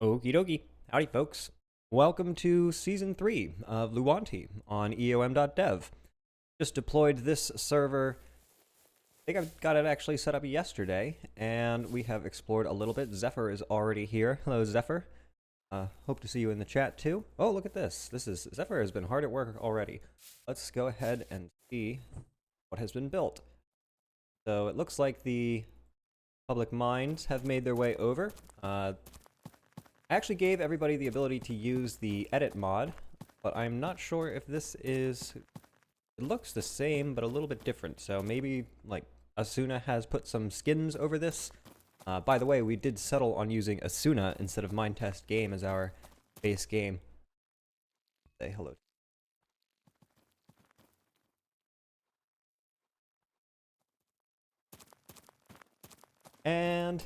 Okie dokie. Howdy, folks. Welcome to Season 3 of Luanti on eom.dev. Just deployed this server. I think I've got it actually set up yesterday, and we have explored a little bit. Zephyr is already here. Hello, Zephyr. Hope to see you in the chat, too. Oh, look at this. Zephyr has been hard at work already. Let's go ahead and see what has been built. So it looks like the public minds have made their way over. I actually gave everybody the ability to use the edit mod, but I'm not sure if this is... It looks the same, but a little bit different, so maybe, like, Asuna has put some skins over this. By the way, we did settle on using Asuna instead of Minetest Game as our base game. Say hello. And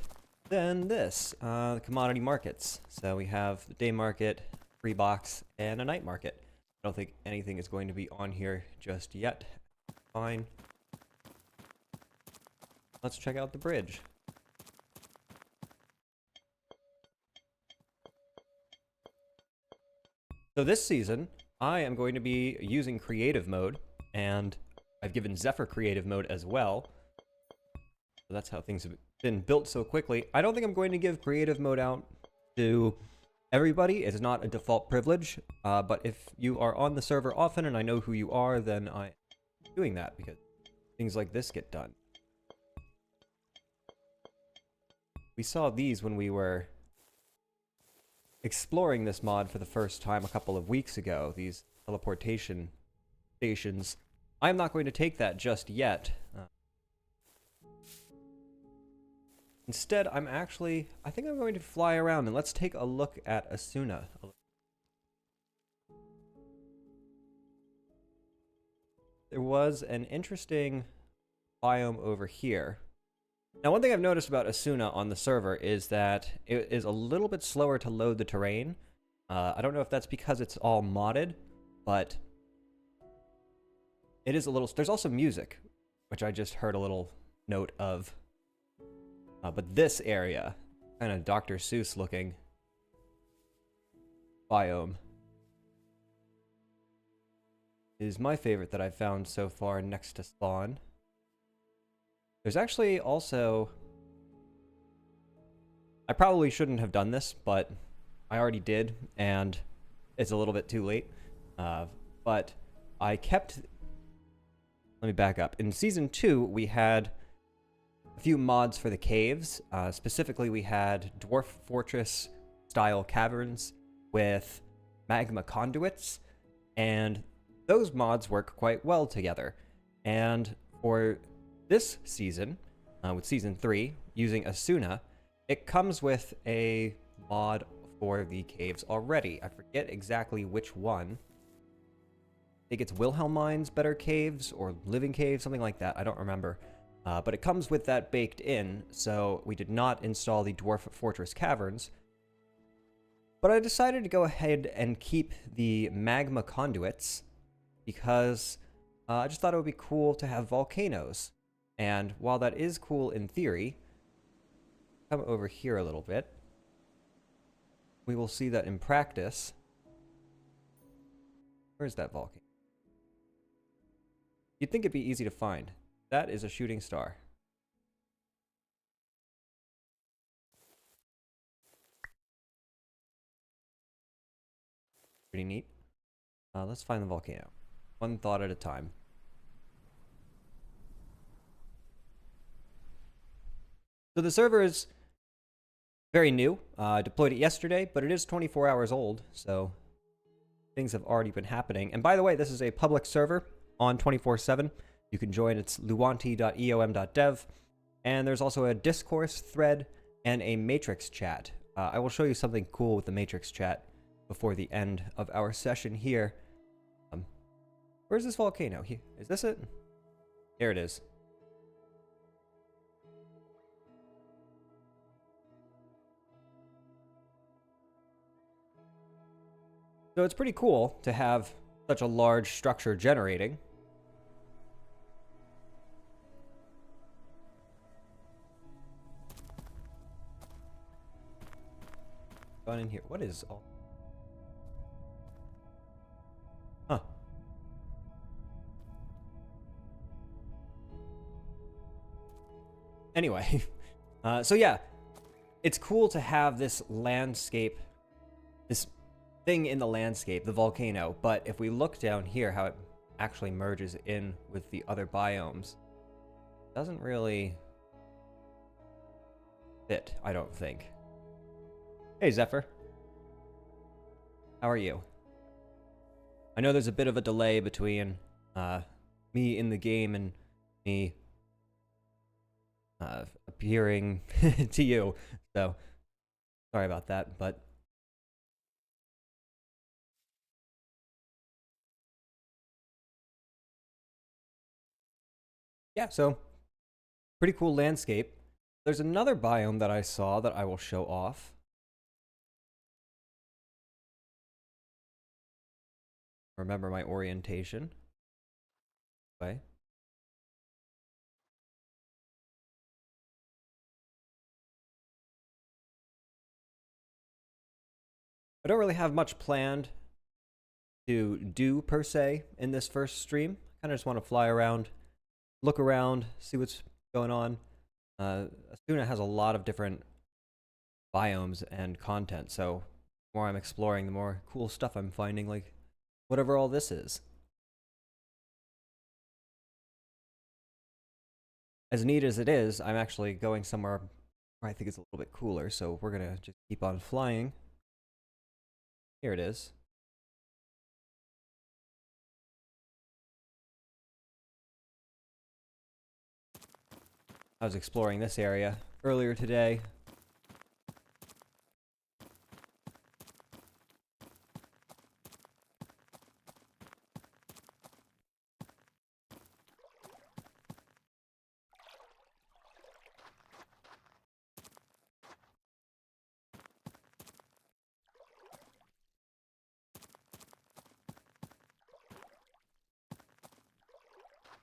then this, the commodity markets. So we have the day market, free box, and a night market. I don't think anything is going to be on here just yet. Fine. Let's check out the bridge. So this season, I am going to be using creative mode, and I've given Zephyr creative mode as well. So that's how things have been built so quickly. I don't think I'm going to give creative mode out to everybody. It's not a default privilege, but if you are on the server often and I know who you are, then I'm doing that because things like this get done. We saw these when we were exploring this mod for the first time a couple of weeks ago, these teleportation stations. I'm not going to take that just yet. Instead, I think I'm going to fly around and let's take a look at Asuna. There was an interesting biome over here. Now, one thing I've noticed about Asuna on the server is that it is a little bit slower to load the terrain. I don't know if that's because it's all modded, but it is a little... There's also music, which I just heard a little note of. But this area, kind of Dr. Seuss looking biome, is my favorite that I've found so far next to spawn. There's actually also... I probably shouldn't have done this, but I already did, and it's a little bit too late. But I kept... Let me back up. In Season 2, we had a few mods for the caves. Specifically, we had Dwarf Fortress-style caverns with magma conduits, and those mods work quite well together. And for this season, with Season 3, using Asuna, it comes with a mod for the caves already. I forget exactly which one. I think it's Wilhelmine's Better Caves, or Living Caves, something like that. I don't remember. But it comes with that baked in, so we did not install the Dwarf Fortress Caverns. But I decided to go ahead and keep the magma conduits, because I just thought it would be cool to have volcanoes. And while that is cool in theory, come over here a little bit, we will see that in practice. Where's that volcano? You'd think it'd be easy to find. That is a shooting star. Pretty neat. Let's find the volcano. One thought at a time. So the server is very new. I deployed it yesterday, but it is 24 hours old, so things have already been happening. And by the way, this is a public server on 24/7. You can join. It's luanti.eom.dev. And there's also a discourse thread and a matrix chat. I will show you something cool with the matrix chat before the end of our session here. Where's this volcano? Is this it? Here it is. So it's pretty cool to have such a large structure generating. gone in here? What is all? Huh. Anyway, so yeah, it's cool to have this landscape, this thing in the landscape, the volcano. But if we look down here, how it actually merges in with the other biomes, doesn't really fit, I don't think. Hey, Zephyr. How are you? I know there's a bit of a delay between me in the game and me appearing to you, so sorry about that, but yeah, so pretty cool landscape. There's another biome that I saw that I will show off. Remember my orientation. Okay. I don't really have much planned to do per se in this first stream. I kind of just want to fly around, look around, see what's going on. Asuna has a lot of different biomes and content, so the more I'm exploring, the more cool stuff I'm finding, like whatever all this is. As neat as it is, I'm actually going somewhere where I think it's a little bit cooler, so we're gonna just keep on flying. Here it is. I was exploring this area earlier today.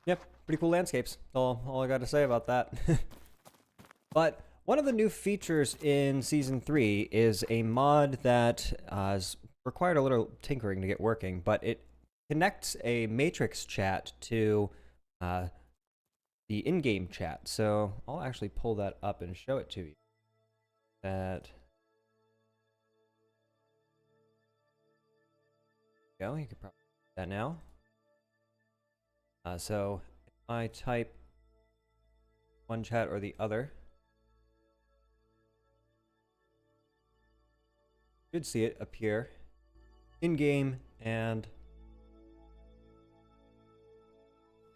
Yep, pretty cool landscapes. All I got to say about that. But one of the new features in Season 3 is a mod that has required a little tinkering to get working, but it connects a matrix chat to the in-game chat. So I'll actually pull that up and show it to you. You could probably do that now. So if I type one chat or the other, you should see it appear in-game and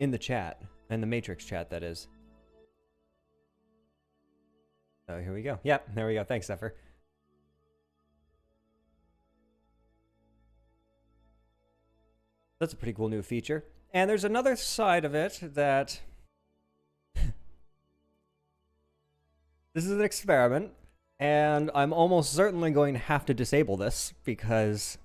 in the chat, and the matrix chat, that is. So here we go. Yep, there we go. Thanks, Zephyr. That's a pretty cool new feature. And there's another side of it that this is an experiment, and I'm almost certainly going to have to disable this because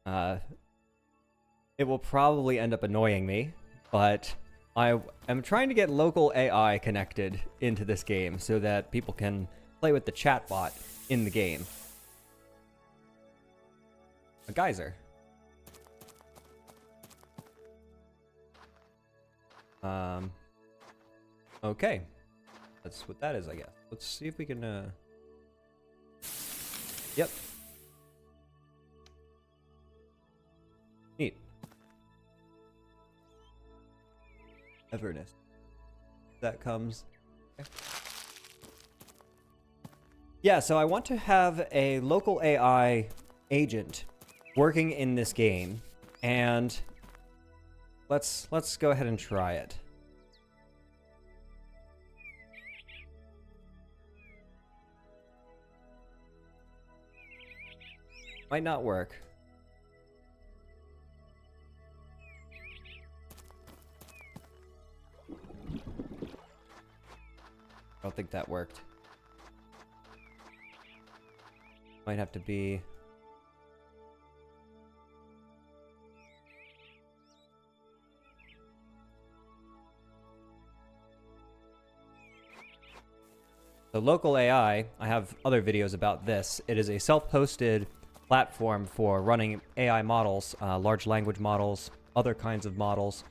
it will probably end up annoying me, but I am trying to get local AI connected into this game so that people can play with the chatbot in the game. A geyser. Okay. That's what that is, I guess. Let's see if we can, Yep. Neat. Everness. That comes. Okay. Yeah, so I want to have a local AI agent working in this game, and let's go ahead and try it. Might not work. I don't think that worked. Might have to be... So local AI, I have other videos about this. It is a self-hosted platform for running AI models, large language models, other kinds of models.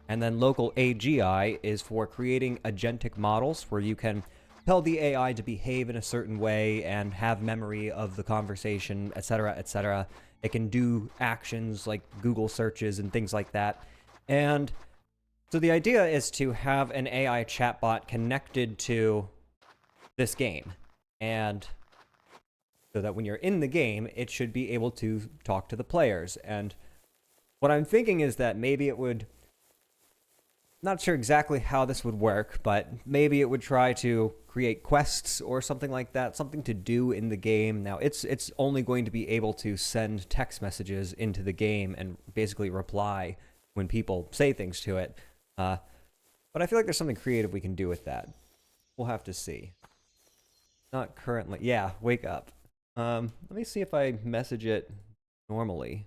And then local AGI is for creating agentic models where you can tell the AI to behave in a certain way and have memory of the conversation, etc., etc. It can do actions like Google searches and things like that. And so the idea is to have an AI chatbot connected to this game. And so that when you're in the game, it should be able to talk to the players. And what I'm thinking is that maybe it would... Not sure exactly how this would work, but maybe it would try to create quests or something like that, something to do in the game. Now, it's only going to be able to send text messages into the game and basically reply when people say things to it. But I feel like there's something creative we can do with that. We'll have to see. Not currently. Yeah, wake up. Let me see if I message it normally.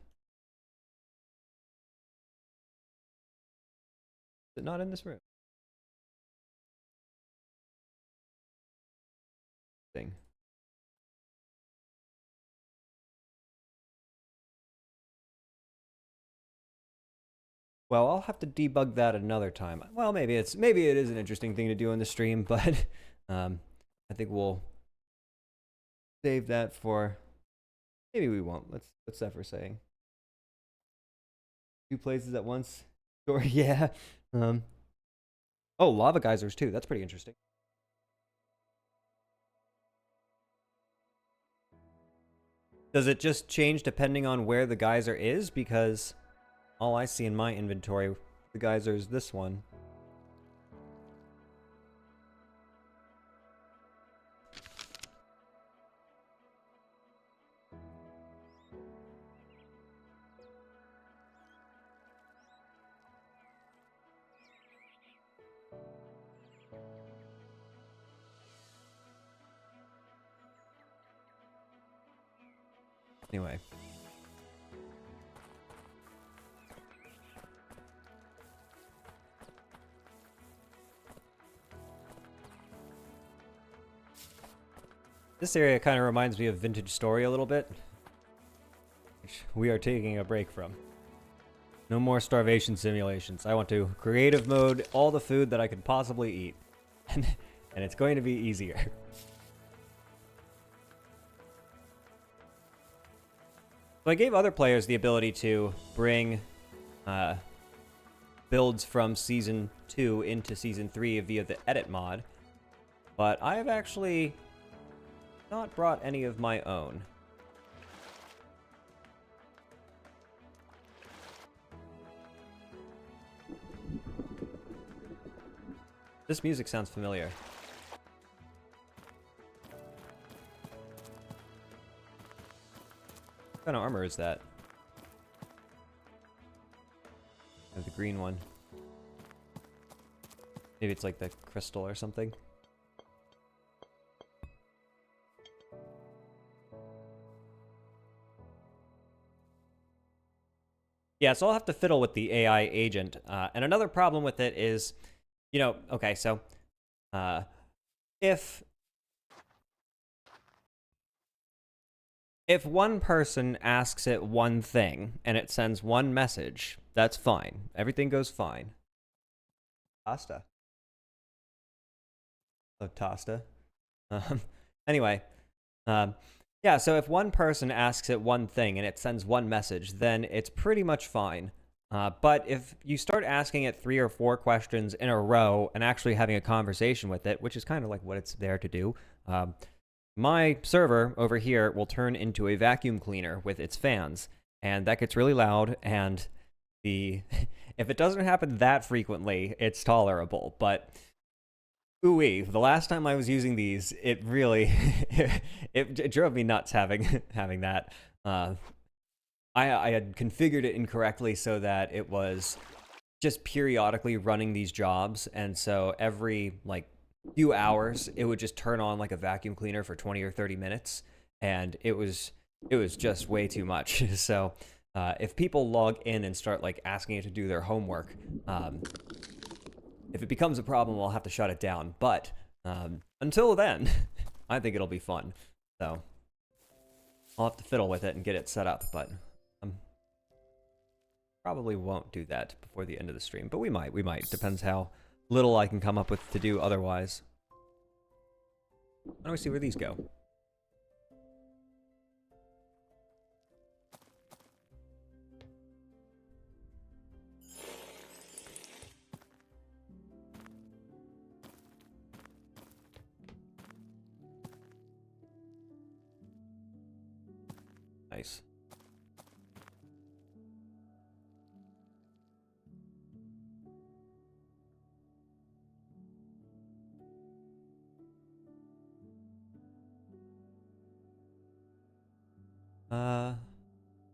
Is it not in this room? Thing. Well, I'll have to debug that another time. Well, maybe it is an interesting thing to do on the stream, but I think we'll save that for... Maybe we won't. What's that for saying? 2 places at once? Sure, yeah. Oh, lava geysers too. That's pretty interesting. Does it just change depending on where the geyser is? Because all I see in my inventory, the geyser is this one. Anyway. This area kind of reminds me of Vintage Story a little bit, which we are taking a break from. No more starvation simulations. I want to creative mode all the food that I could possibly eat. And it's going to be easier. So I gave other players the ability to bring builds from Season 2 into Season 3 via the edit mod, but I have actually not brought any of my own. This music sounds familiar. What kind of armor is that? Oh, the green one. Maybe it's like the crystal or something. Yeah, so I'll have to fiddle with the AI agent. And another problem with it is, you know, okay, so if one person asks it one thing and it sends one message, that's fine. Everything goes fine. Pasta. Oh, Tosta. Anyway, yeah, so if one person asks it one thing and it sends one message, then it's pretty much fine. But if you start asking it 3 or 4 questions in a row and actually having a conversation with it, which is kind of like what it's there to do, my server over here will turn into a vacuum cleaner with its fans, and that gets really loud, and if it doesn't happen that frequently, it's tolerable, but ooh-wee, the last time I was using these, it really, it drove me nuts having that. I had configured it incorrectly so that it was just periodically running these jobs, and so every, like, few hours, it would just turn on like a vacuum cleaner for 20 or 30 minutes, and it was just way too much. So if people log in and start like asking it to do their homework, if it becomes a problem, I'll have to shut it down. But Until then, I think it'll be fun. So I'll have to fiddle with it and get it set up, but probably won't do that before the end of the stream. But we might. Depends how little I can come up with to do otherwise. Why don't we see where these go? Nice.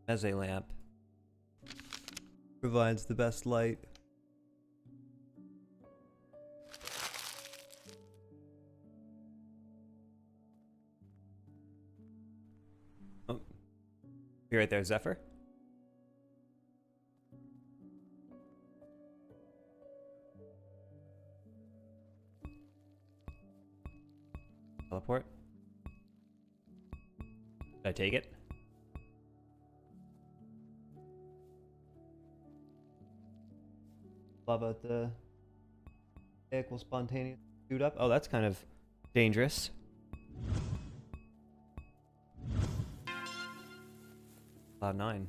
As a lamp provides the best light. Oh, you're right there, Zephyr. Teleport. Did I take it? Lava at the egg will spontaneously shoot up. Oh, that's kind of dangerous. Cloud 9.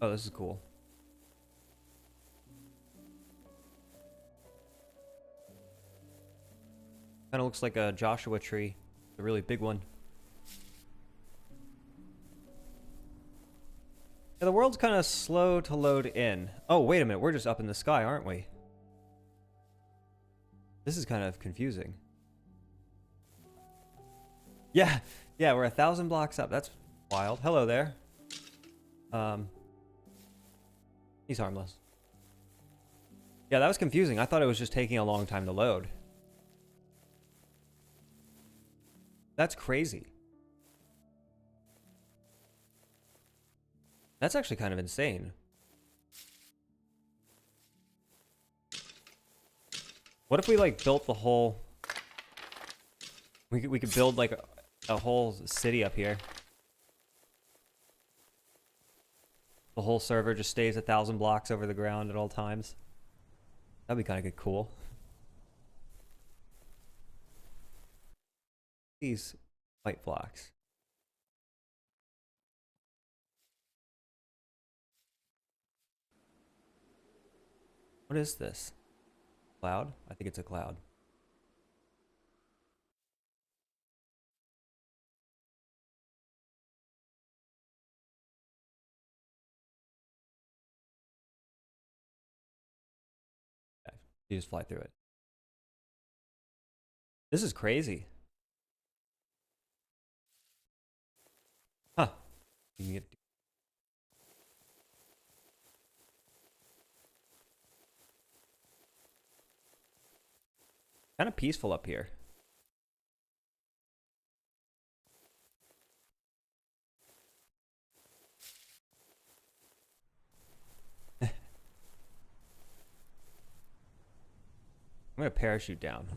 Oh, this is cool. Kind of looks like a Joshua tree. A really big one. Yeah, the world's kind of slow to load in. Oh, wait a minute. We're just up in the sky, aren't we? This is kind of confusing. Yeah, we're 1,000 blocks up. That's wild. Hello there. He's harmless. Yeah, that was confusing. I thought it was just taking a long time to load. That's crazy. That's actually kind of insane. What if we like built the whole... We could build like a whole city up here. The whole server just stays 1,000 blocks over the ground at all times. That'd be kind of cool. These white blocks. What is this? Cloud? I think it's a cloud. Okay. You just fly through it. This is crazy. Huh. You can get... Kind of peaceful up here. I'm gonna parachute down.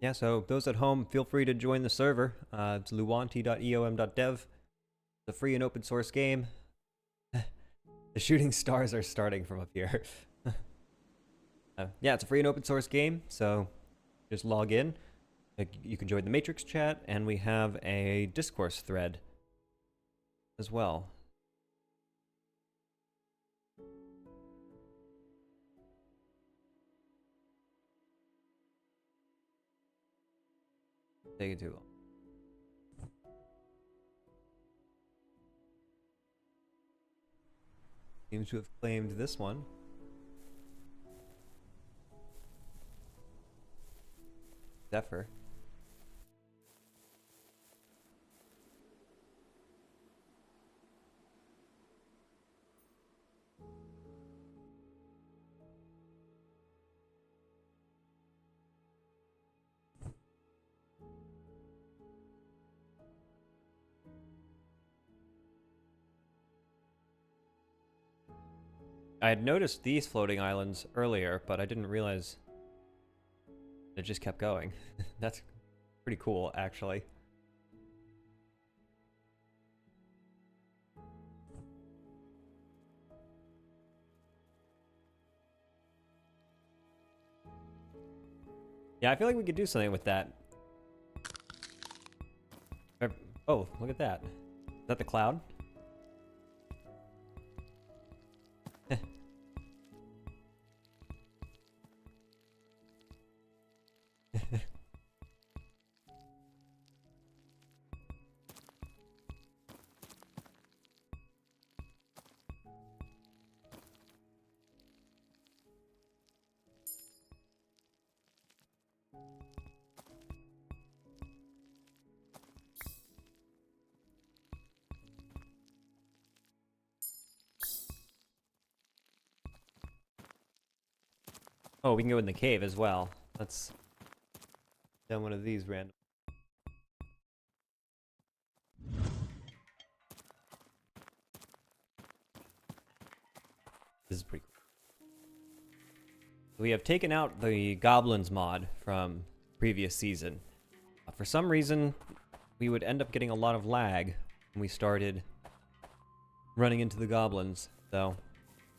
Yeah, so those at home, feel free to join the server. It's luanti.eom.dev. It's a free and open source game. The shooting stars are starting from up here. Yeah, it's a free and open source game, so just log in. You can join the Matrix chat, and we have a discourse thread as well. Taking too long. Seems to have claimed this one. Zephyr. I had noticed these floating islands earlier, but I didn't realize it just kept going. That's pretty cool, actually. Yeah, I feel like we could do something with that. Oh, look at that. Is that the cloud? Oh, we can go in the cave as well. Let's down one of these random. This is pretty cool. We have taken out the goblins mod from previous season. For some reason, we would end up getting a lot of lag when we started running into the goblins. So,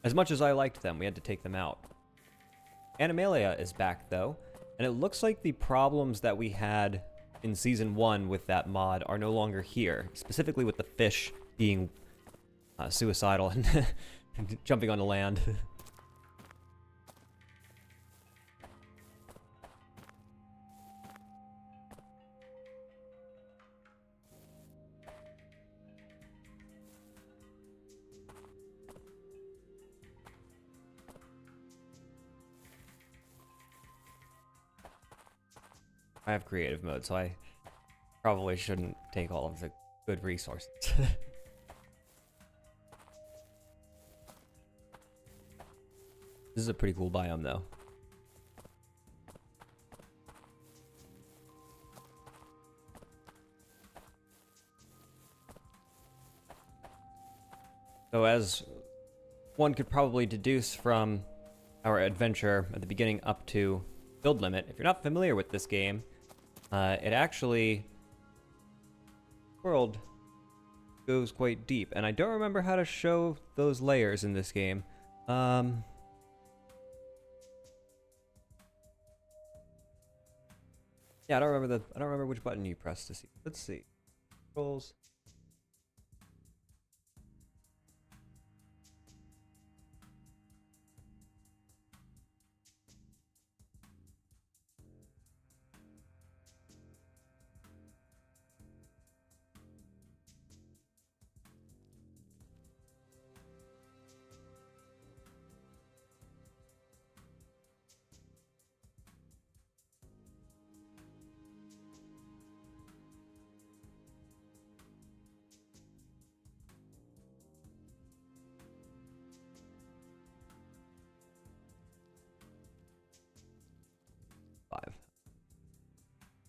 as much as I liked them, we had to take them out. Animalia is back though, and it looks like the problems that we had in Season 1 with that mod are no longer here, specifically with the fish being suicidal and jumping onto land. I have creative mode, so I probably shouldn't take all of the good resources. This is a pretty cool biome, though. So as one could probably deduce from our adventure at the beginning up to build limit, if you're not familiar with this game, it actually world goes quite deep, and I don't remember how to show those layers in this game. Yeah, I don't remember which button you press to see. Let's see. Controls.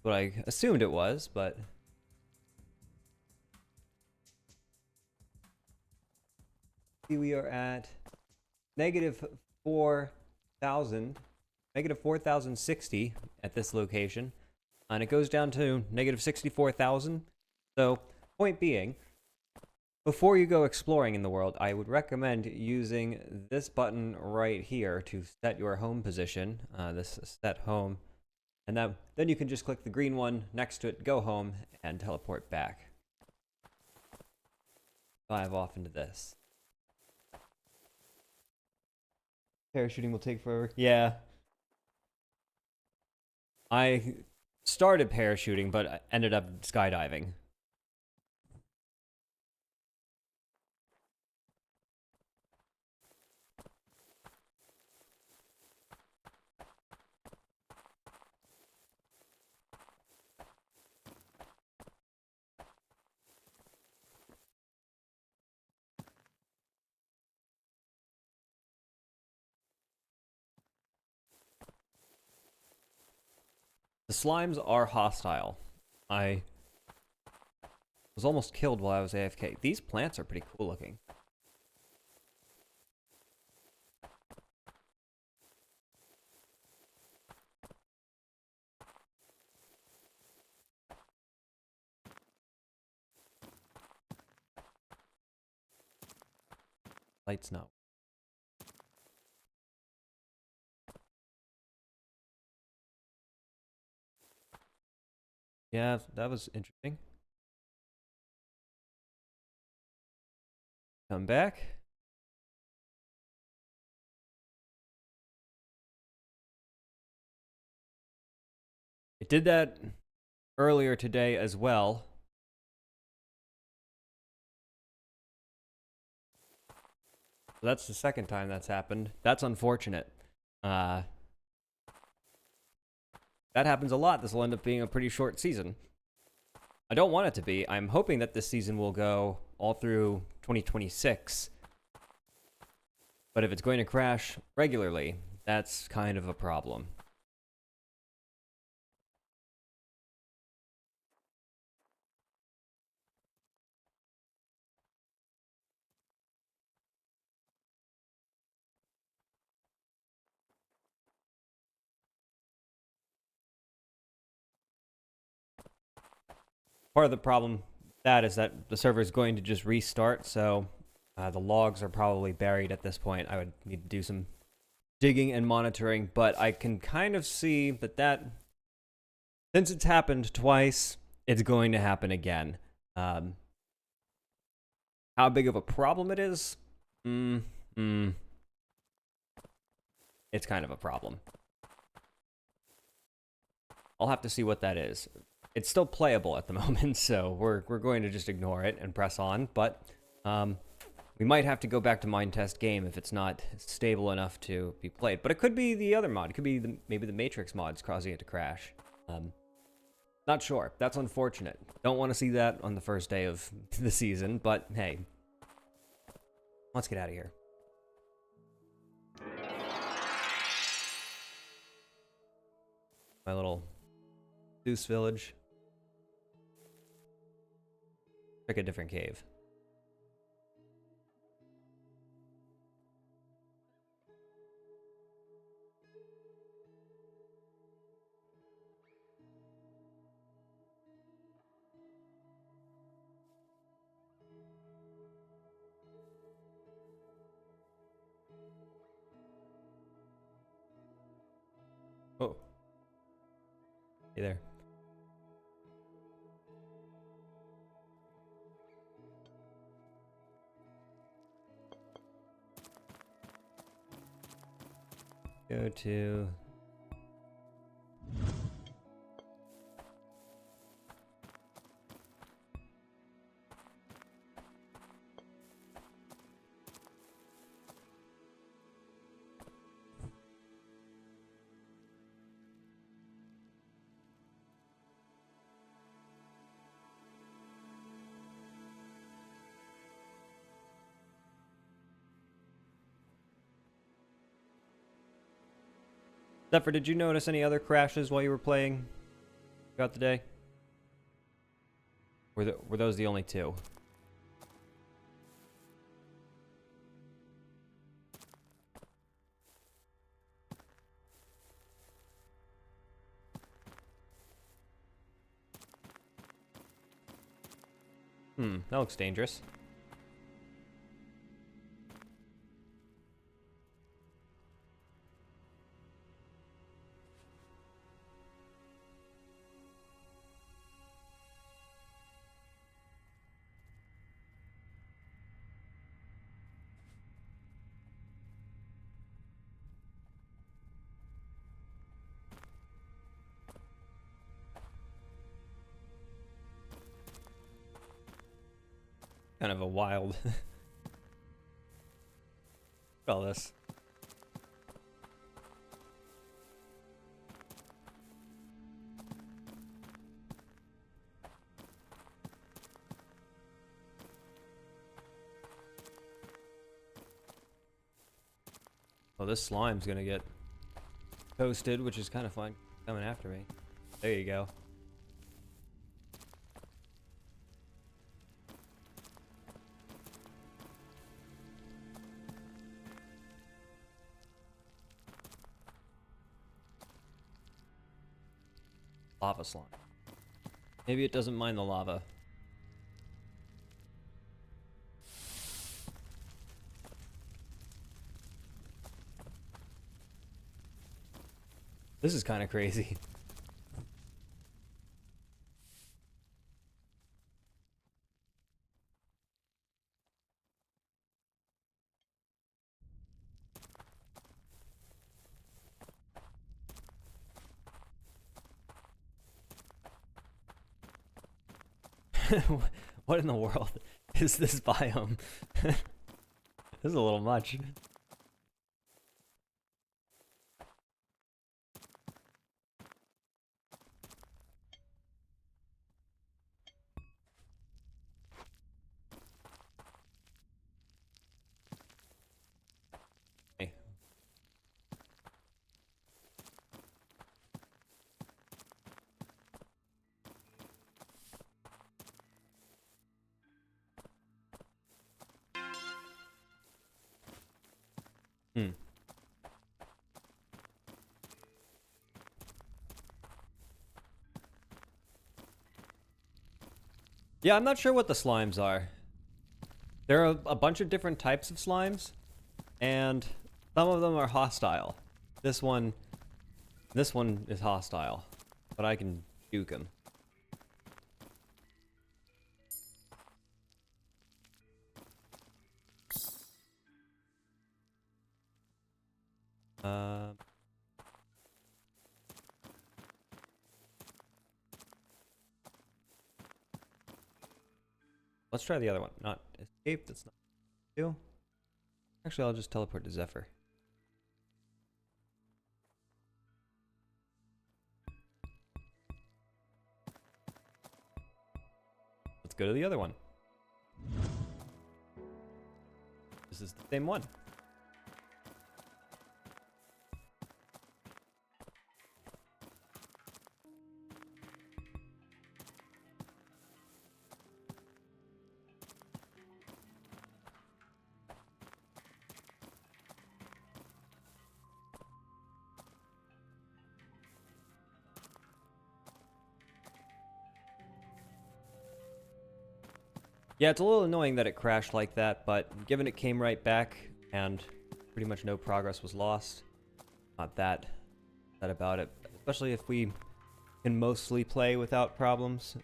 What I assumed it was, but we are at negative 4,000, negative 4,060 at this location, and it goes down to negative 64,000. So, point being, before you go exploring in the world, I would recommend using this button right here to set your home position, this set home. And then you can just click the green one next to it, go home, and teleport back. Dive off into this. Parachuting will take forever. Yeah. I started parachuting, but ended up skydiving. The slimes are hostile. I was almost killed while I was AFK. These plants are pretty cool looking. Light's not. Yeah, that was interesting. Come back. It did that earlier today as well. So that's the second time that's happened. That's unfortunate. That happens a lot. This will end up being a pretty short season. I don't want it to be. I'm hoping that this season will go all through 2026. But if it's going to crash regularly, that's kind of a problem. Part of the problem that is that the server is going to just restart, so the logs are probably buried at this point. I would need to do some digging and monitoring, but I can kind of see that since it's happened twice, it's going to happen again. How big of a problem it is? It's kind of a problem. I'll have to see what that is. It's still playable at the moment, so we're going to just ignore it and press on, but we might have to go back to Minetest Game if it's not stable enough to be played. But it could be the other mod. It could be maybe the Matrix mod's causing it to crash. Not sure. That's unfortunate. Don't want to see that on the first day of the season, but hey. Let's get out of here. My little Goose Village. Pick a different cave. Oh. Hey there. Go to... Zephyr, did you notice any other crashes while you were playing throughout the day? Were those the only two? That looks dangerous. Kind of a wild... all this. Oh, this slime's gonna get toasted, which is kind of fun. Coming after me. There you go. Lava slime. Maybe it doesn't mind the lava. This is kind of crazy. What in the world is this biome? This is a little much. Hey. Hmm. Yeah, I'm not sure what the slimes are. There are a bunch of different types of slimes, and some of them are hostile. This one is hostile, but I can juke him. Uh, let's try the other one. Not escape. That's not you. Actually, I'll just teleport to Zephyr. Let's go to the other one. This is the same one. Yeah, it's a little annoying that it crashed like that, but given it came right back and pretty much no progress was lost, not that about it. Especially if we can mostly play without problems.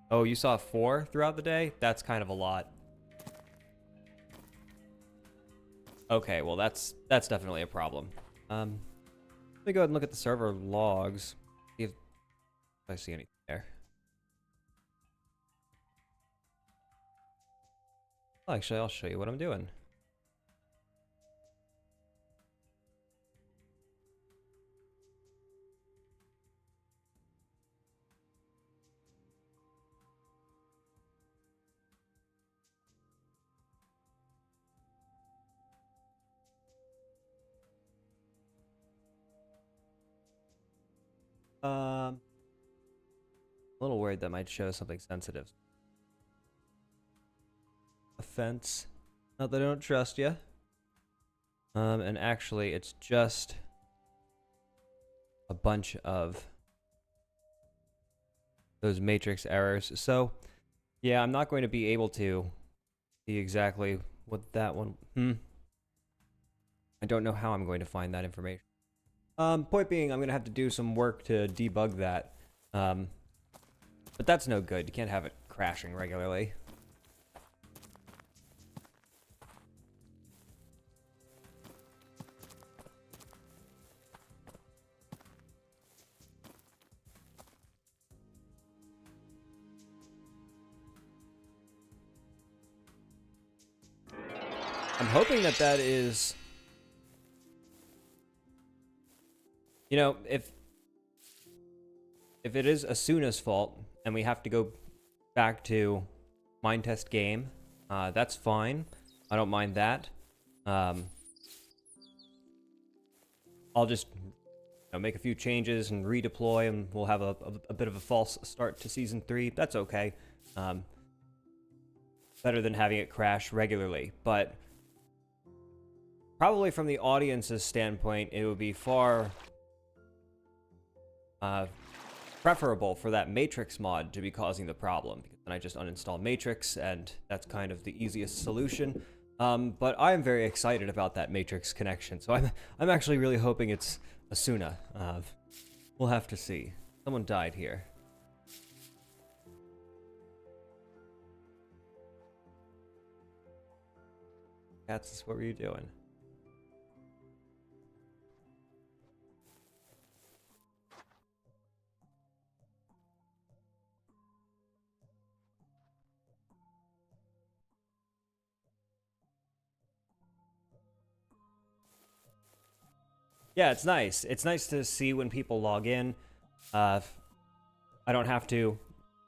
Oh, you saw 4 throughout the day? That's kind of a lot. Okay, well that's definitely a problem. Let me go ahead and look at the server logs. See if I see anything there. Well, actually, I'll show you what I'm doing. A little worried that might show something sensitive. Offense. Not that I don't trust you. And actually, it's just a bunch of those matrix errors. So, yeah, I'm not going to be able to see exactly what that one... I don't know how I'm going to find that information. Point being, I'm going to have to do some work to debug that. But that's no good. You can't have it crashing regularly. I'm hoping that that is... You know, if it is Asuna's fault, and we have to go back to Minetest Game, that's fine. I don't mind that. I'll just make a few changes and redeploy, and we'll have a bit of a false start to Season 3. That's okay. Better than having it crash regularly. But probably from the audience's standpoint, it would be far... preferable for that Matrix mod to be causing the problem, because then I just uninstall Matrix, and that's kind of the easiest solution. But I am very excited about that Matrix connection. So I'm actually really hoping it's Asuna. We'll have to see. Someone died here. Cats, what were you doing? Yeah, it's nice. It's nice to see when people log in. I don't have to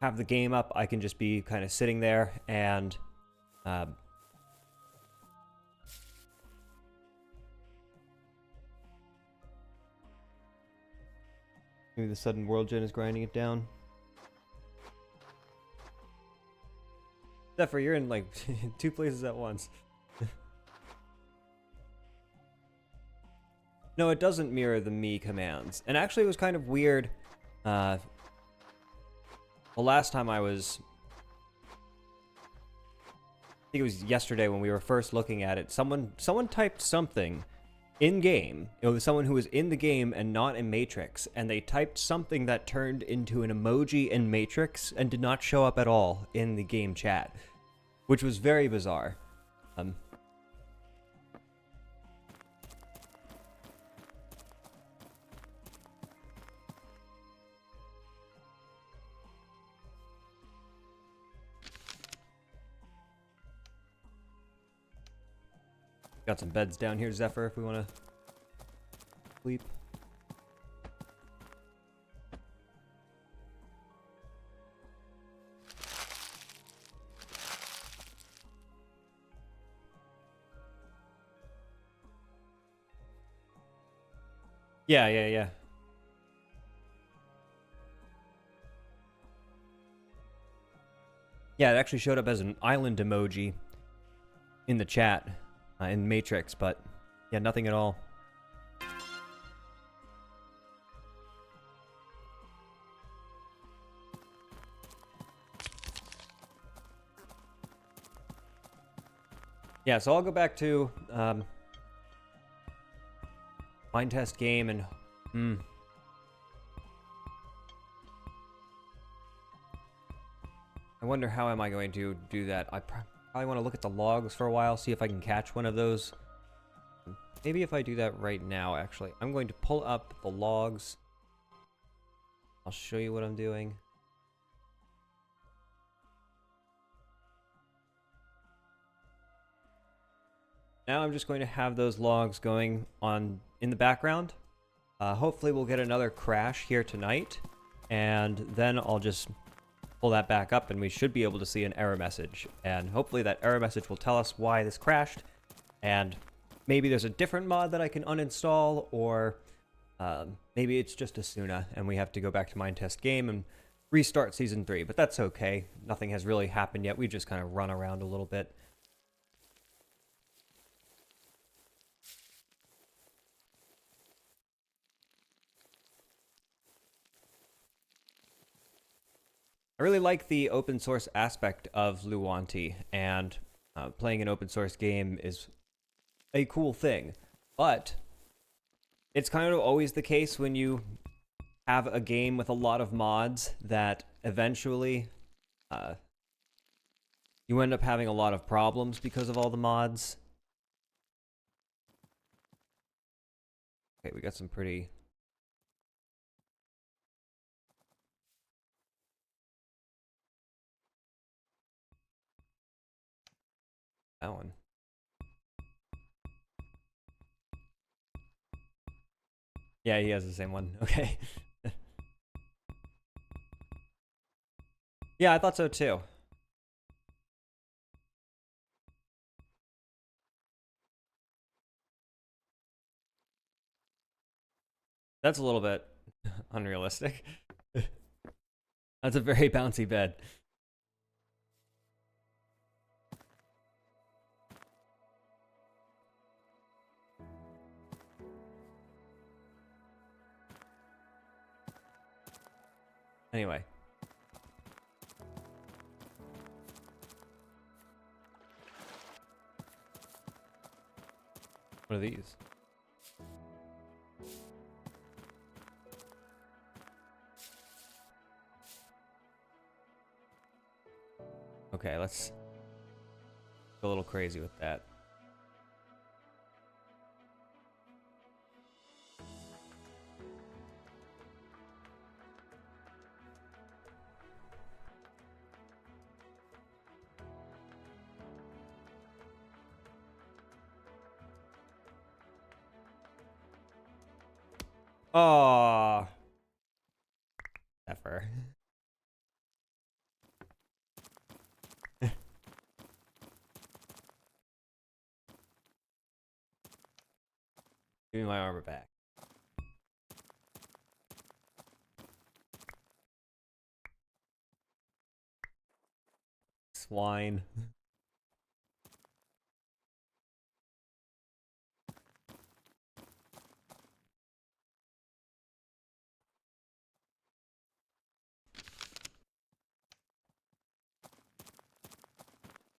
have the game up. I can just be kind of sitting there and maybe the sudden world gen is grinding it down. Zephyr, you're in like 2 places at once. No, it doesn't mirror the me commands. And actually it was kind of weird. The last time I was... I think it was yesterday when we were first looking at it. Someone typed something in-game. It was someone who was in the game and not in Matrix. And they typed something that turned into an emoji in Matrix and did not show up at all in the game chat. Which was very bizarre. Got some beds down here, Zephyr, if we want to sleep. Yeah. Yeah, it actually showed up as an island emoji in the chat. In Matrix, but yeah, nothing at all. Yeah, so I'll go back to Minetest Game and I wonder how am I going to do that. I probably want to look at the logs for a while, see if I can catch one of those. Maybe if I do that right now, actually. I'm going to pull up the logs. I'll show you what I'm doing. Now I'm just going to have those logs going on in the background. Hopefully we'll get another crash here tonight, and then I'll just pull that back up and we should be able to see an error message. And hopefully that error message will tell us why this crashed, and maybe there's a different mod that I can uninstall, or maybe it's just Asuna and we have to go back to Minetest Game and restart Season 3, but that's okay. Nothing has really happened yet. We've just kind of run around a little bit. I really like the open source aspect of Luanti, and playing an open source game is a cool thing. But it's kind of always the case when you have a game with a lot of mods that eventually you end up having a lot of problems because of all the mods. Okay, we got some pretty... That one. Yeah, he has the same one. Okay. Yeah, I thought so too. That's a little bit unrealistic. That's a very bouncy bed. Anyway. What are these? Okay, let's go a little crazy with that. Oh, effort. Give me my armor back. Swine.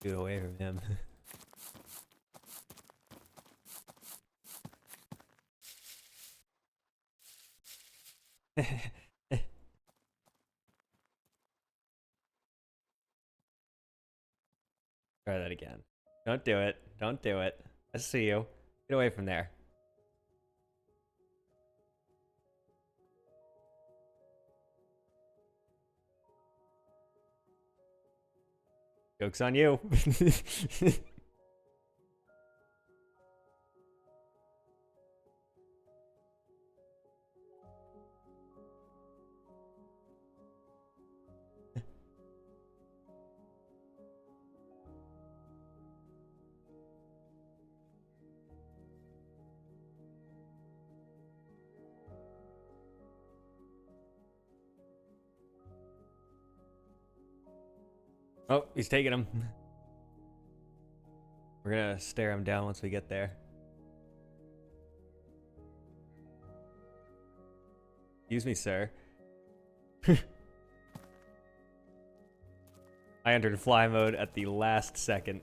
Get away from him. Try that again. Don't do it. Don't do it. I see you. Get away from there. Joke's on you. Oh, he's taking him. We're gonna stare him down once we get there. Excuse me, sir. I entered fly mode at the last second.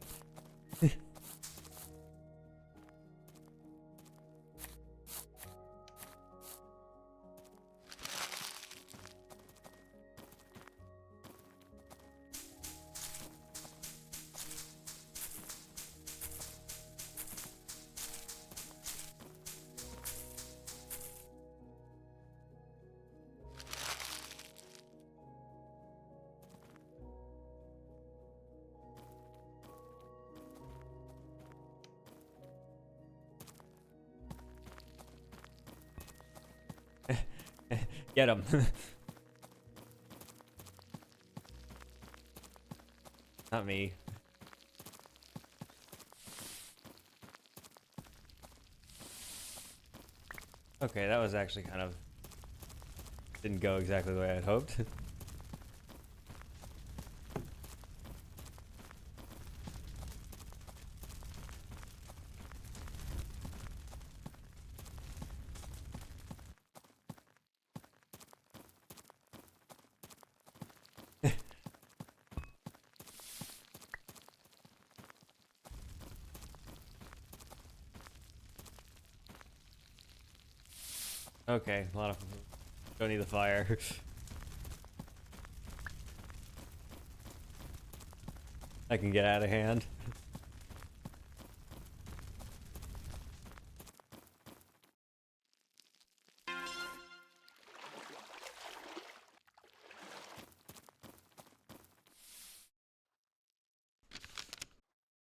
Get him. Not me. Okay, that was actually kind of... didn't go exactly the way I'd hoped. Okay, a lot of... don't need the fire. I can get out of hand.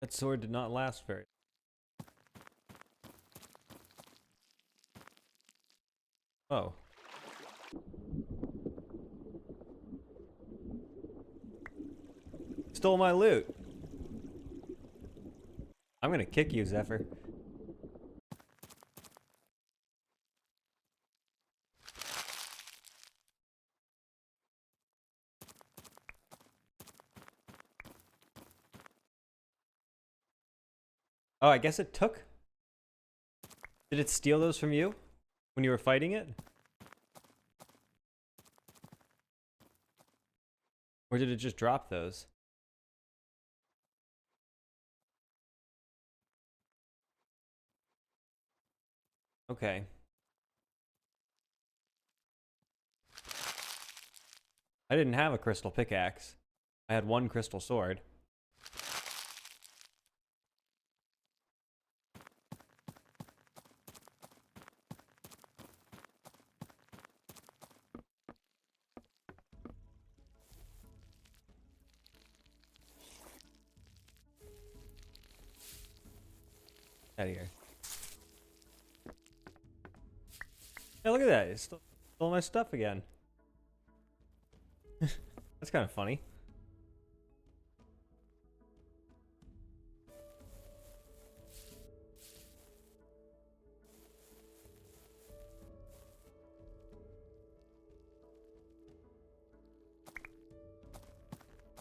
That sword did not last very... Oh. Stole my loot. I'm gonna kick you, Zephyr. Oh, I guess it took... Did it steal those from you? When you were fighting it? Or did it just drop those? Okay. I didn't have a crystal pickaxe. I had one crystal sword. Out of here. Hey, look at that. It stole my stuff again. That's kind of funny.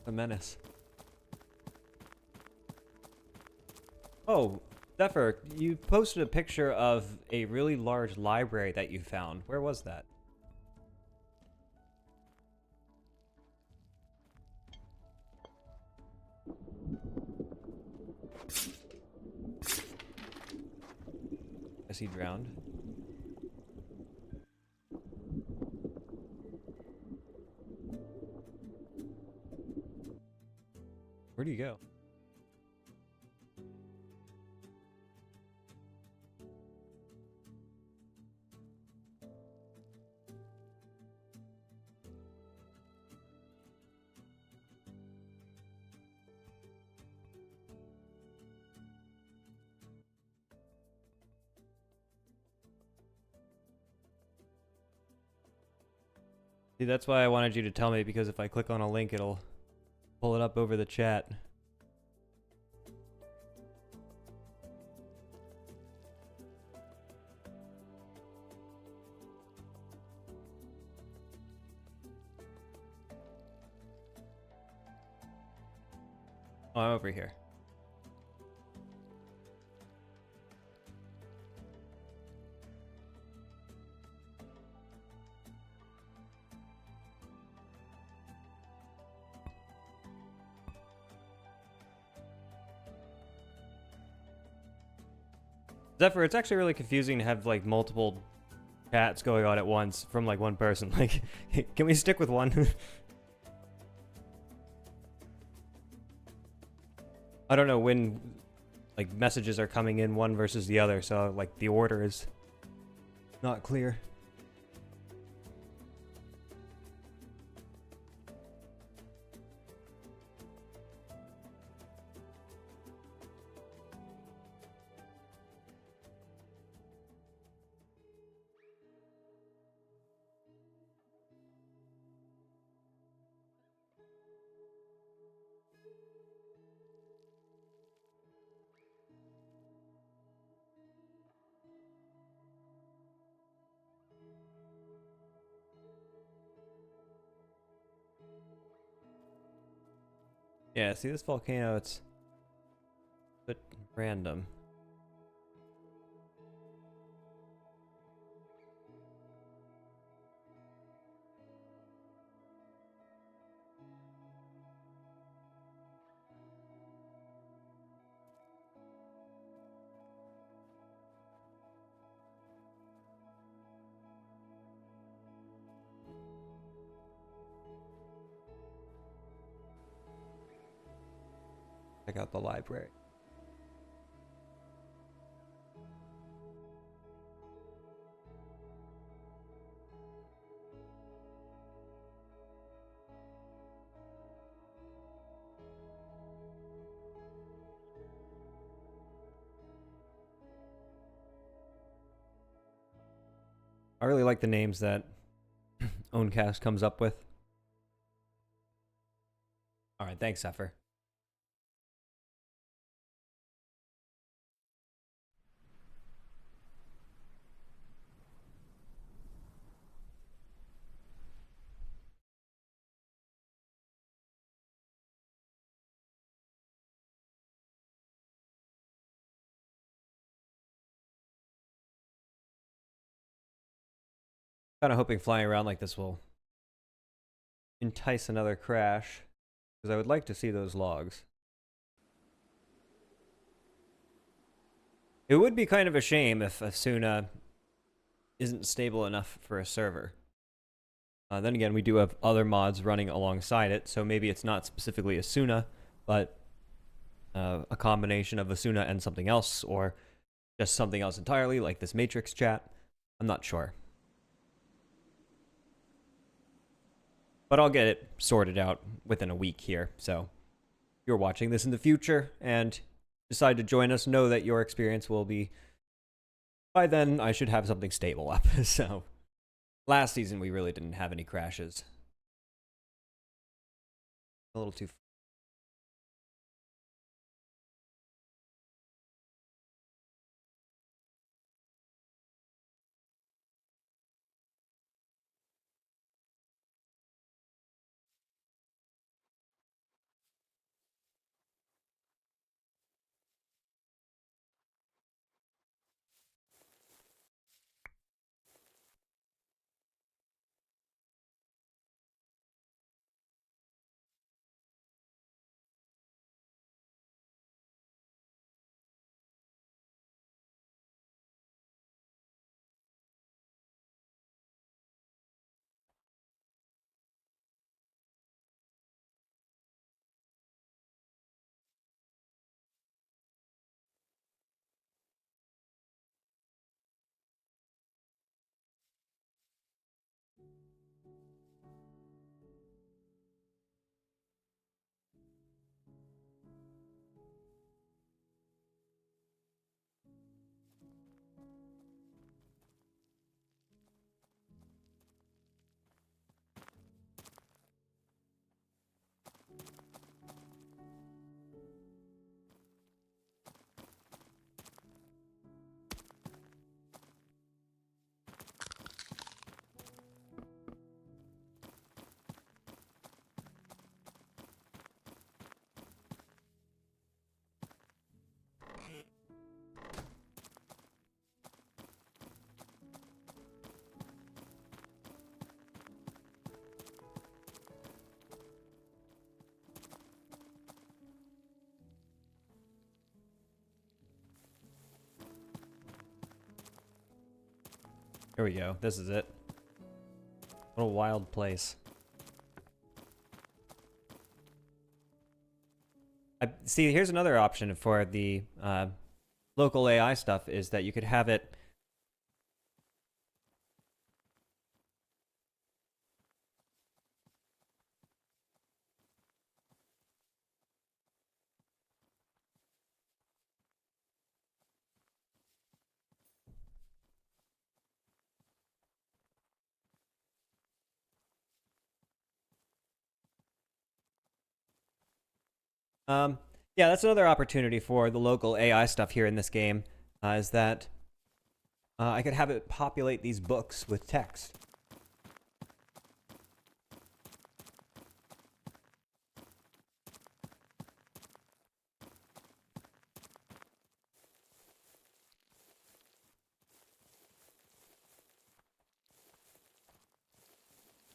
A menace. Oh, Zephyr, you posted a picture of a really large library that you found. Where was that? Guess he drowned. Where do you go? See, that's why I wanted you to tell me, because if I click on a link, it'll pull it up over the chat. Oh, I'm over here. Zephyr, it's actually really confusing to have like multiple chats going on at once from like one person. Like, can we stick with one? I don't know when like messages are coming in one versus the other, so like the order is not clear. Yeah, see this volcano, it's a bit random. Check out the library. I really like the names that Owncast comes up with. Alright, thanks, Zephyr. Kind of hoping flying around like this will entice another crash, because I would like to see those logs. It would be kind of a shame if Asuna isn't stable enough for a server. Then again, we do have other mods running alongside it, so maybe it's not specifically Asuna, but a combination of Asuna and something else, or just something else entirely, like this Matrix chat. I'm not sure. But I'll get it sorted out within a week here, so if you're watching this in the future and decide to join us, know that your experience will be... By then, I should have something stable up, so... Last season, we really didn't have any crashes. A little too... Here we go. This is it. What a wild place. See, here's another option for the local AI stuff, is that you could have it... yeah, that's another opportunity for the local AI stuff here in this game, is that I could have it populate these books with text.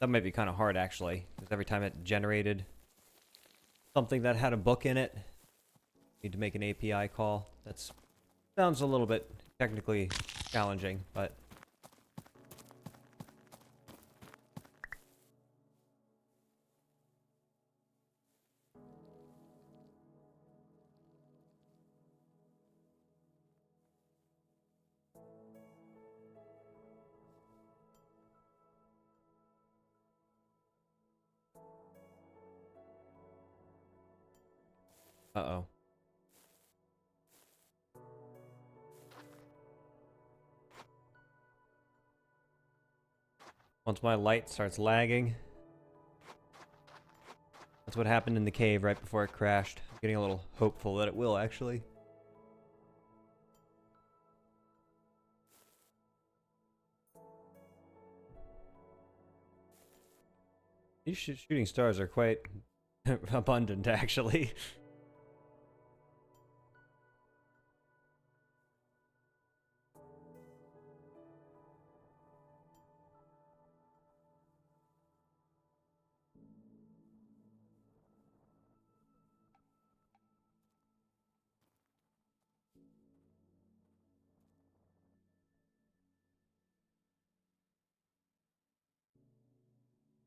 That might be kind of hard, actually, because every time it generated something that had a book in it, need to make an API call. That sounds a little bit technically challenging, but... Uh-oh. Once my light starts lagging... That's what happened in the cave right before it crashed. I'm getting a little hopeful that it will, actually. These shooting stars are quite abundant, actually.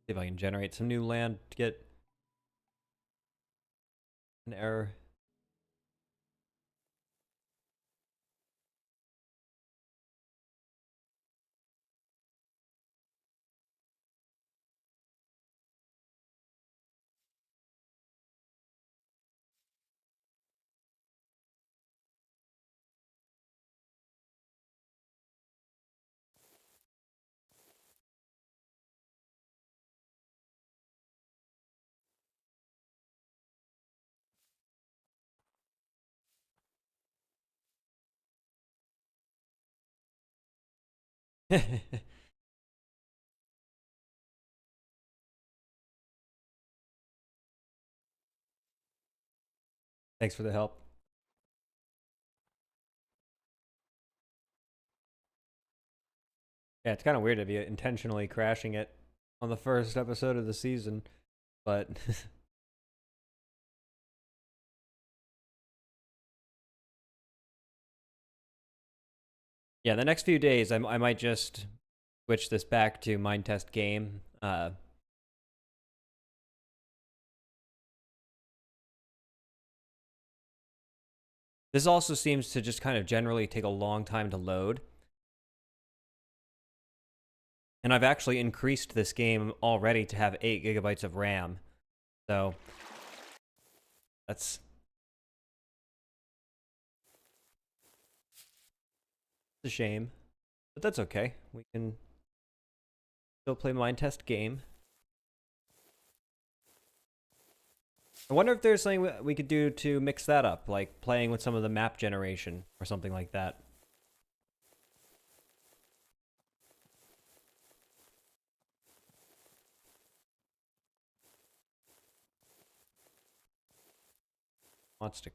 See if I can generate some new land to get an error. Thanks for the help. Yeah, it's kind of weird to be intentionally crashing it on the first episode of the season, but yeah, the next few days I might just switch this back to Minetest Game. This also seems to just kind of generally take a long time to load. And I've actually increased this game already to have 8 gigabytes of RAM. So that's a shame. But that's okay. We can still play Minetest Game. I wonder if there's something we could do to mix that up, like playing with some of the map generation or something like that. Wants to.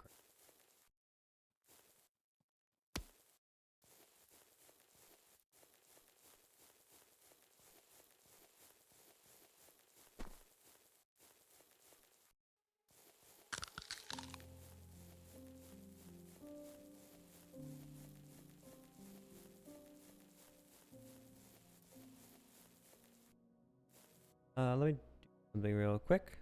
Let me do something real quick.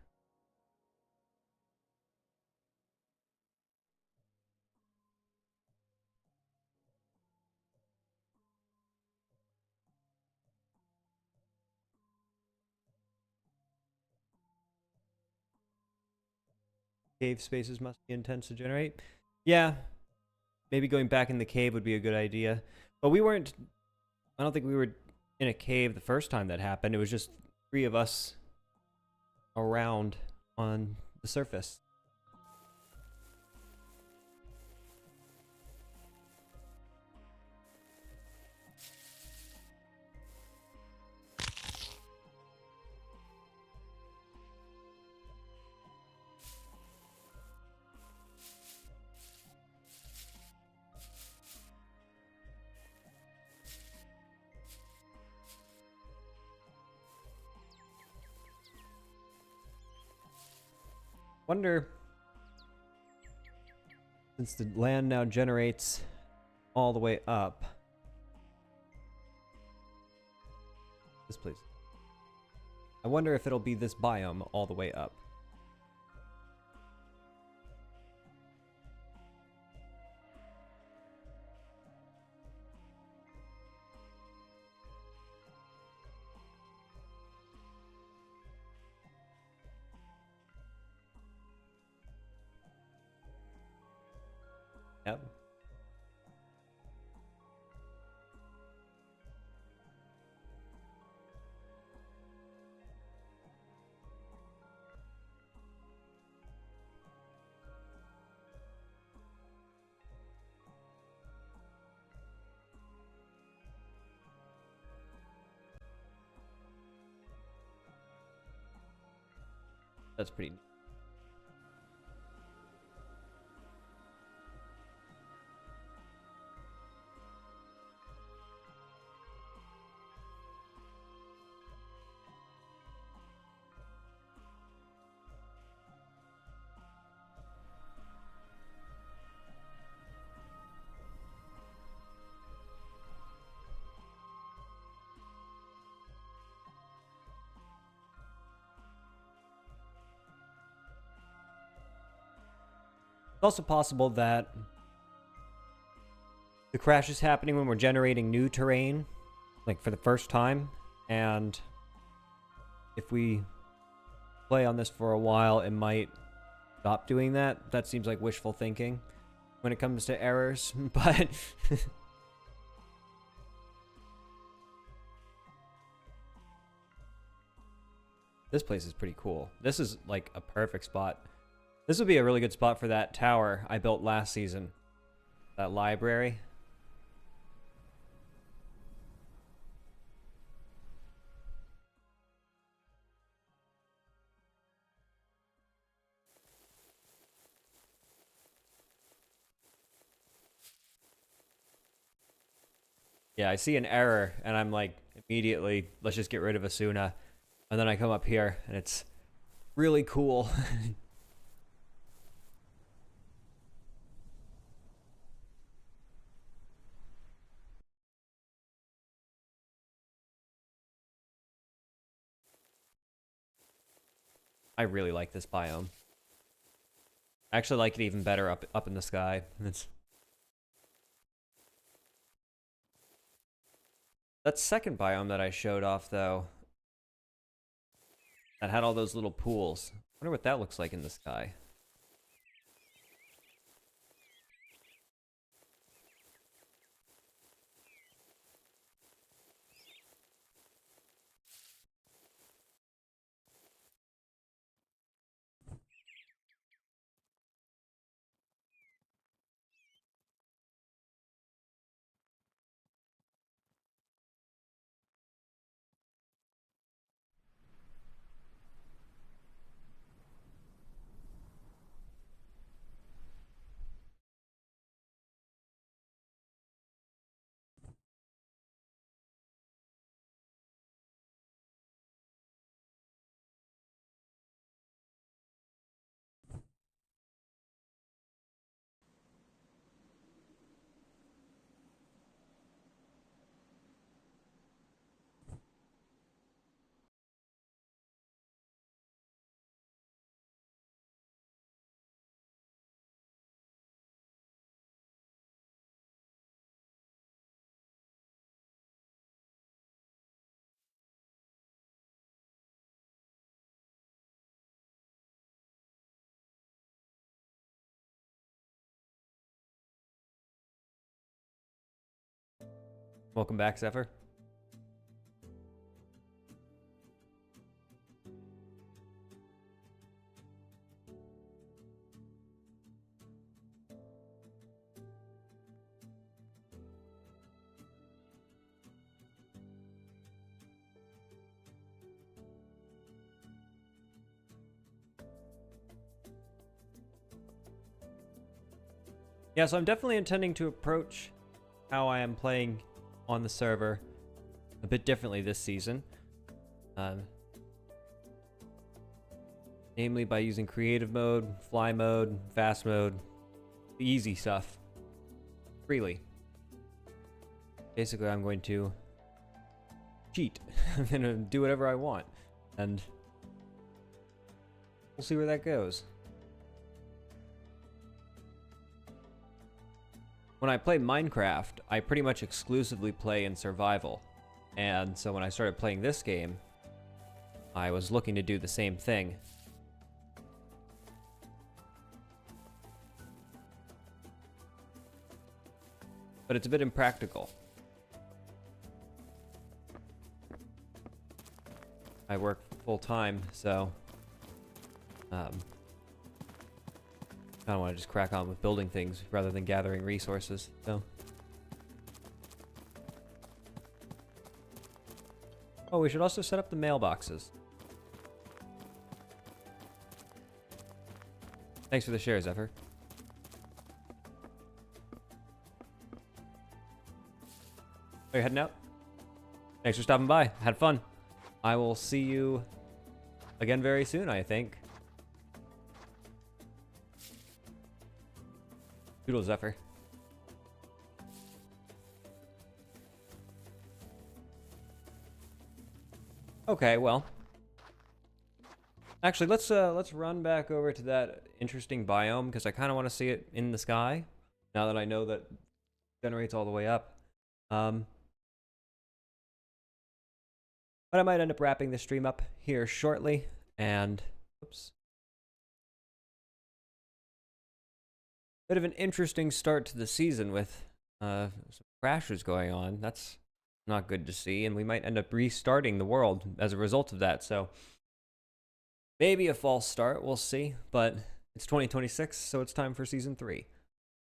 Cave spaces must be intense to generate. Yeah, maybe going back in the cave would be a good idea. But we weren't, I don't think we were in a cave the first time that happened. It was just 3 of us around on the surface. Wonder, since the land now generates all the way up. This place. I wonder if it'll be this biome all the way up. Yep. That's pretty neat. It's also possible that the crash is happening when we're generating new terrain, like for the first time, and if we play on this for a while, it might stop doing that. That seems like wishful thinking when it comes to errors, but this place is pretty cool. This is like a perfect spot. This would be a really good spot for that tower I built last season. That library. Yeah, I see an error, and I'm like, immediately, let's just get rid of Asuna. And then I come up here, and it's really cool. I really like this biome. I actually like it even better up in the sky. It's that second biome that I showed off, though, that had all those little pools. I wonder what that looks like in the sky. Welcome back, Zephyr. Yeah, so I'm definitely intending to approach how I am playing on the server a bit differently this season. Namely by using creative mode, fly mode, fast mode, the easy stuff, freely. Basically, I'm going to cheat. I'm going to do whatever I want, and we'll see where that goes. When I play Minecraft, I pretty much exclusively play in survival. And so when I started playing this game, I was looking to do the same thing. But it's a bit impractical. I work full time, so I don't want to just crack on with building things rather than gathering resources, so. Oh, we should also set up the mailboxes. Thanks for the share, Zephyr. Are you heading out? Thanks for stopping by. Had fun. I will see you again very soon, I think. Doodle, Zephyr. Okay, well. Actually, let's run back over to that interesting biome because I kind of want to see it in the sky. Now that I know that it generates all the way up. But I might end up wrapping the stream up here shortly. And oops. Bit of an interesting start to the season with some crashes going on. That's not good to see, and we might end up restarting the world as a result of that. So maybe a false start, we'll see. But it's 2026, so it's time for season 3,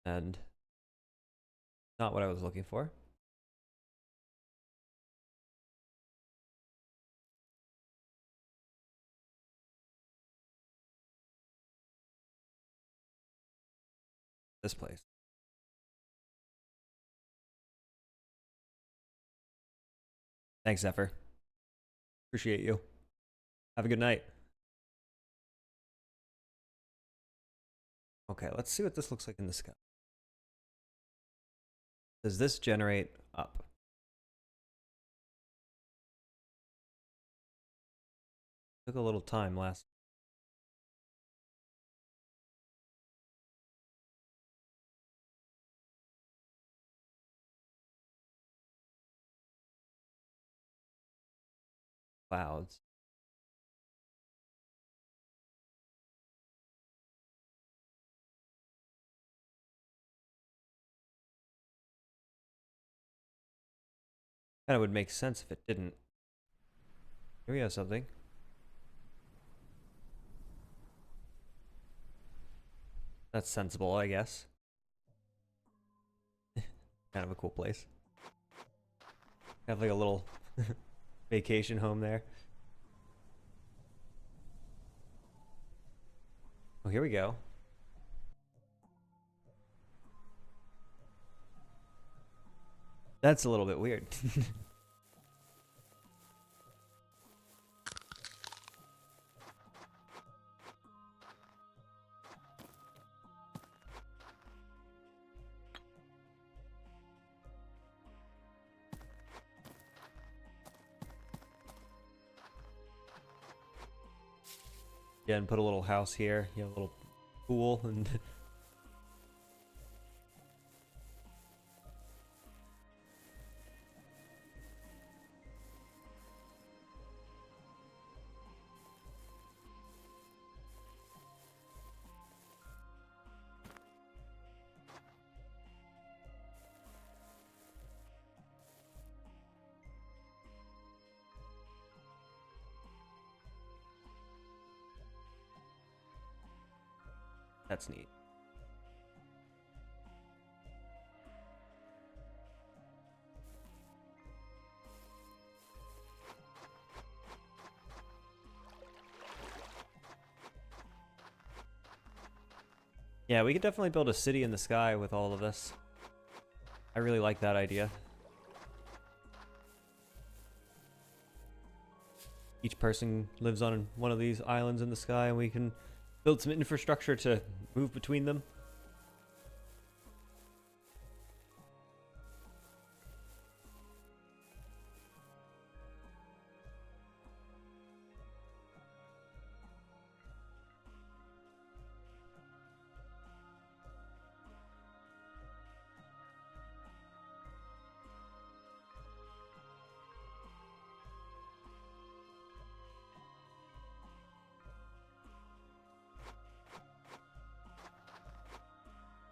and not what I was looking for. This place. Thanks, Zephyr. Appreciate you. Have a good night. Okay, let's see what this looks like in the sky. Does this generate up? Took a little time last. Clouds. Kind of would make sense if it didn't. Here we have something. That's sensible, I guess. Kind of a cool place. Have like a little vacation home there. Oh, here we go. That's a little bit weird. Yeah, and put a little house here, you know, a little pool, and that's neat. Yeah, we could definitely build a city in the sky with all of this. I really like that idea. Each person lives on one of these islands in the sky, and we can build some infrastructure to move between them.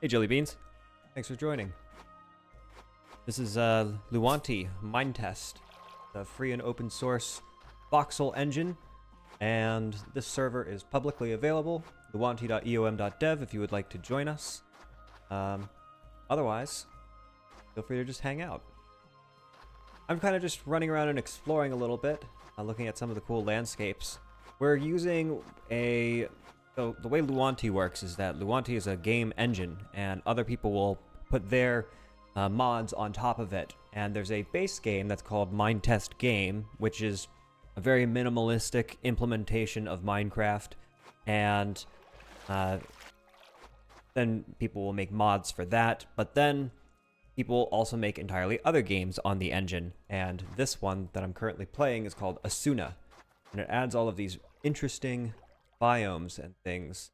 Hey, Jelly Beans. Thanks for joining. This is Luanti Minetest, the free and open source voxel engine, and this server is publicly available, luanti.eom.dev if you would like to join us. Otherwise, feel free to just hang out. I'm kind of just running around and exploring a little bit, looking at some of the cool landscapes. We're using so the way Luanti works is that Luanti is a game engine, and other people will put their mods on top of it. And there's a base game that's called Minetest Game, which is a very minimalistic implementation of Minecraft. And then people will make mods for that. But then people also make entirely other games on the engine. And this one that I'm currently playing is called Asuna. And it adds all of these interesting biomes and things,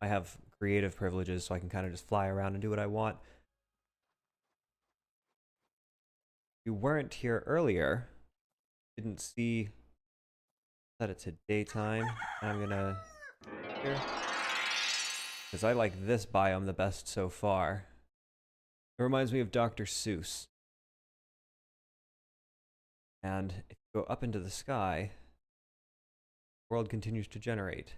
I have creative privileges, so I can kind of just fly around and do what I want. If you weren't here earlier, didn't see that it's a daytime. I'm gonna here because I like this biome the best so far. It reminds me of Dr. Seuss. And if you go up into the sky, the world continues to generate.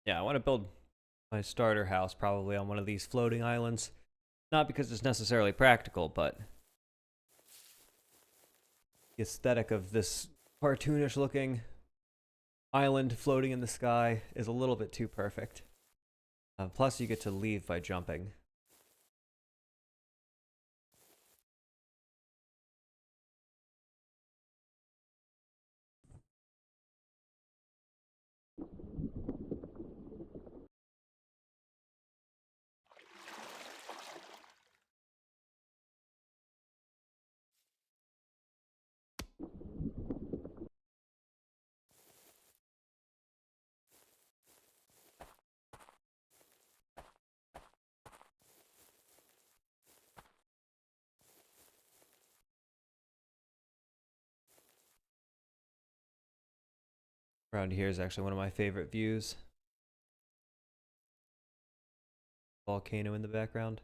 Yeah, I want to build my starter house probably on one of these floating islands. Not because it's necessarily practical, but the aesthetic of this cartoonish looking island floating in the sky is a little bit too perfect. Plus, you get to leave by jumping. Around here is actually one of my favorite views. Volcano in the background.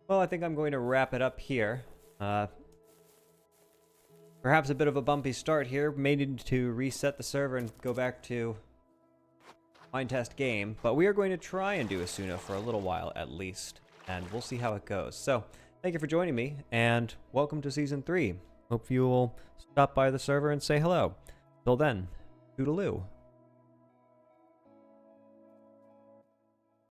Well, I think I'm going to wrap it up here. Perhaps a bit of a bumpy start here. May need to reset the server and go back to Minetest Game, but we are going to try and do Asuna for a little while at least, and we'll see how it goes. So, thank you for joining me, and welcome to Season 3. Hope you will stop by the server and say hello. Till then, toodaloo.